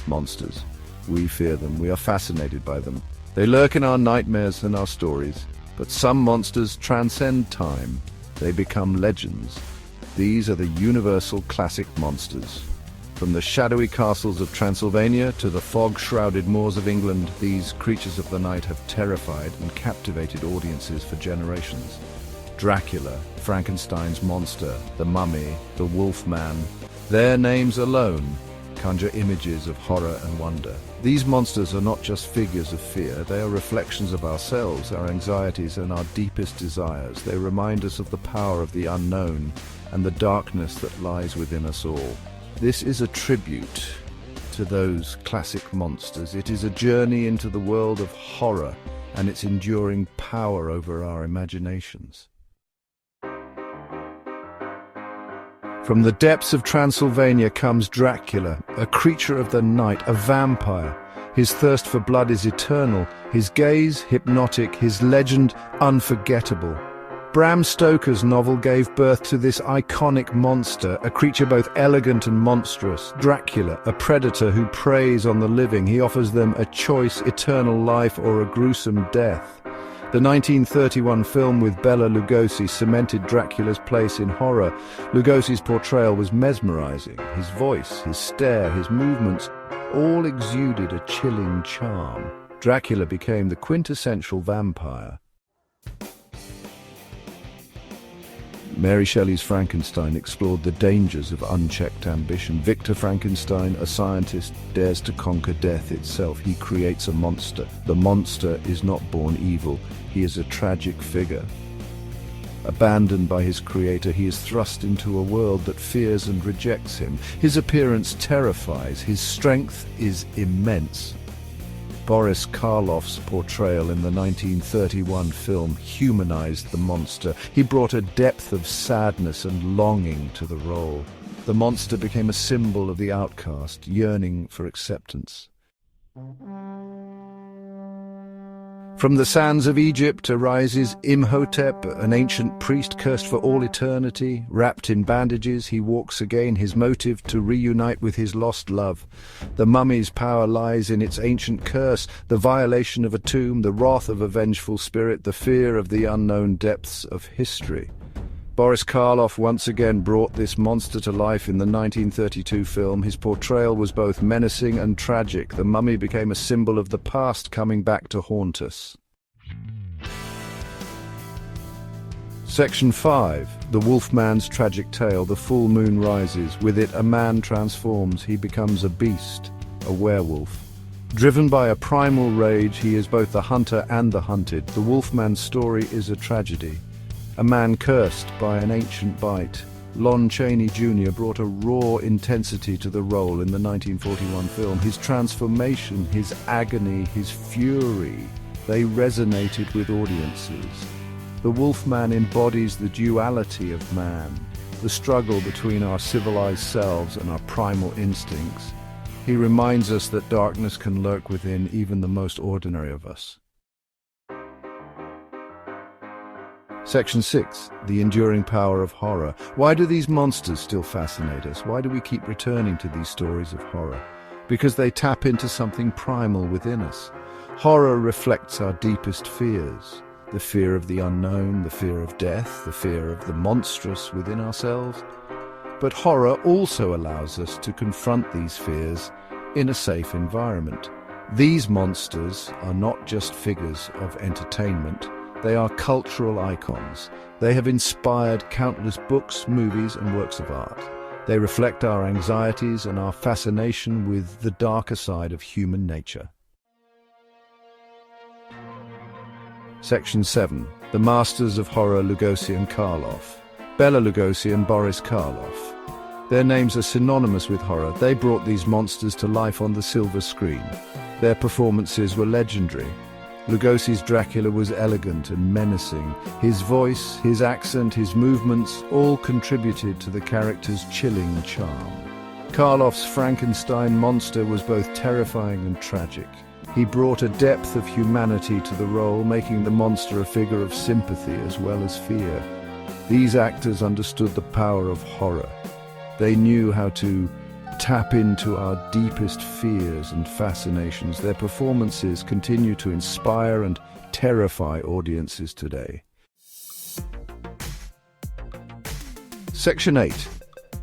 monsters. We fear them, we are fascinated by them. They lurk in our nightmares and our stories. But some monsters transcend time. They become legends. These are the universal classic monsters. From the shadowy castles of Transylvania to the fog-shrouded moors of England, these creatures of the night have terrified and captivated audiences for generations. Dracula, Frankenstein's monster, the Mummy, the Wolfman. Their names alone conjure images of horror and wonder. These monsters are not just figures of fear, they are reflections of ourselves, our anxieties and our deepest desires. They remind us of the power of the unknown and the darkness that lies within us all. This is a tribute to those classic monsters. It is a journey into the world of horror and its enduring power over our imaginations. From the depths of Transylvania comes Dracula, a creature of the night, a vampire. His thirst for blood is eternal, his gaze hypnotic, his legend unforgettable. Bram Stoker's novel gave birth to this iconic monster, a creature both elegant and monstrous. Dracula, a predator who preys on the living. He offers them a choice, eternal life or a gruesome death. The 1931 film with Bela Lugosi cemented Dracula's place in horror. Lugosi's portrayal was mesmerizing. His voice, his stare, his movements, all exuded a chilling charm. Dracula became the quintessential vampire. Mary Shelley's Frankenstein explored the dangers of unchecked ambition. Victor Frankenstein, a scientist, dares to conquer death itself. He creates a monster. The monster is not born evil. He is a tragic figure. Abandoned by his creator, he is thrust into a world that fears and rejects him. His appearance terrifies. His strength is immense. Boris Karloff's portrayal in the 1931 film humanized the monster. He brought a depth of sadness and longing to the role. The monster became a symbol of the outcast, yearning for acceptance. From the sands of Egypt arises Imhotep, an ancient priest cursed for all eternity. Wrapped in bandages, he walks again, his motive to reunite with his lost love. The mummy's power lies in its ancient curse, the violation of a tomb, the wrath of a vengeful spirit, the fear of the unknown depths of history. Boris Karloff once again brought this monster to life in the 1932 film. His portrayal was both menacing and tragic. The mummy became a symbol of the past coming back to haunt us. Section 5. The Wolfman's tragic tale. The full moon rises. With it, a man transforms. He becomes a beast, a werewolf. Driven by a primal rage, he is both the hunter and the hunted. The Wolfman's story is a tragedy. A man cursed by an ancient bite. Lon Chaney Jr. brought a raw intensity to the role in the 1941 film. His transformation, his agony, his fury, they resonated with audiences. The Wolfman embodies the duality of man, the struggle between our civilized selves and our primal instincts. He reminds us that darkness can lurk within even the most ordinary of us. Section 6. The enduring power of horror. Why do these monsters still fascinate us? Why do we keep returning to these stories of horror? Because they tap into something primal within us. Horror reflects our deepest fears. The fear of the unknown, the fear of death, the fear of the monstrous within ourselves. But horror also allows us to confront these fears in a safe environment. These monsters are not just figures of entertainment. They are cultural icons. They have inspired countless books, movies, and works of art. They reflect our anxieties and our fascination with the darker side of human nature. Section 7. The Masters of Horror, Lugosi and Karloff. Bela Lugosi and Boris Karloff. Their names are synonymous with horror. They brought these monsters to life on the silver screen. Their performances were legendary. Lugosi's Dracula was elegant and menacing. His voice, his accent, his movements all contributed to the character's chilling charm. Karloff's Frankenstein monster was both terrifying and tragic. He brought a depth of humanity to the role, making the monster a figure of sympathy as well as fear. These actors understood the power of horror. They knew how to tap into our deepest fears and fascinations. Their performances continue to inspire and terrify audiences today. Section 8.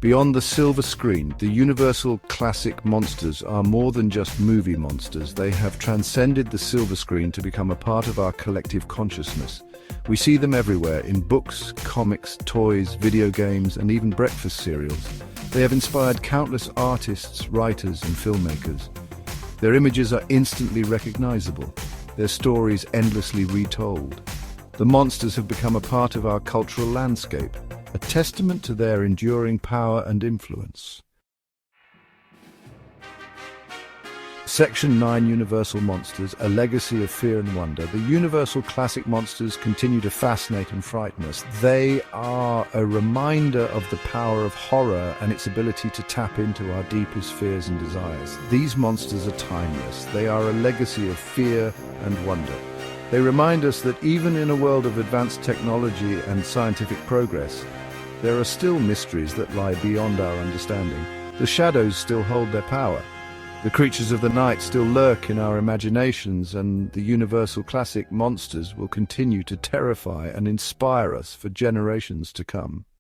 Beyond the silver screen, the Universal classic monsters are more than just movie monsters. They have transcended the silver screen to become a part of our collective consciousness. We see them everywhere, in books, comics, toys, video games, and even breakfast cereals. They have inspired countless artists, writers, and filmmakers. Their images are instantly recognizable, their stories endlessly retold. The monsters have become a part of our cultural landscape, a testament to their enduring power and influence. Section 9. Universal Monsters, a legacy of fear and wonder. The Universal classic monsters continue to fascinate and frighten us. They are a reminder of the power of horror and its ability to tap into our deepest fears and desires. These monsters are timeless. They are a legacy of fear and wonder. They remind us that even in a world of advanced technology and scientific progress, there are still mysteries that lie beyond our understanding. The shadows still hold their power. The creatures of the night still lurk in our imaginations, and the Universal classic monsters will continue to terrify and inspire us for generations to come.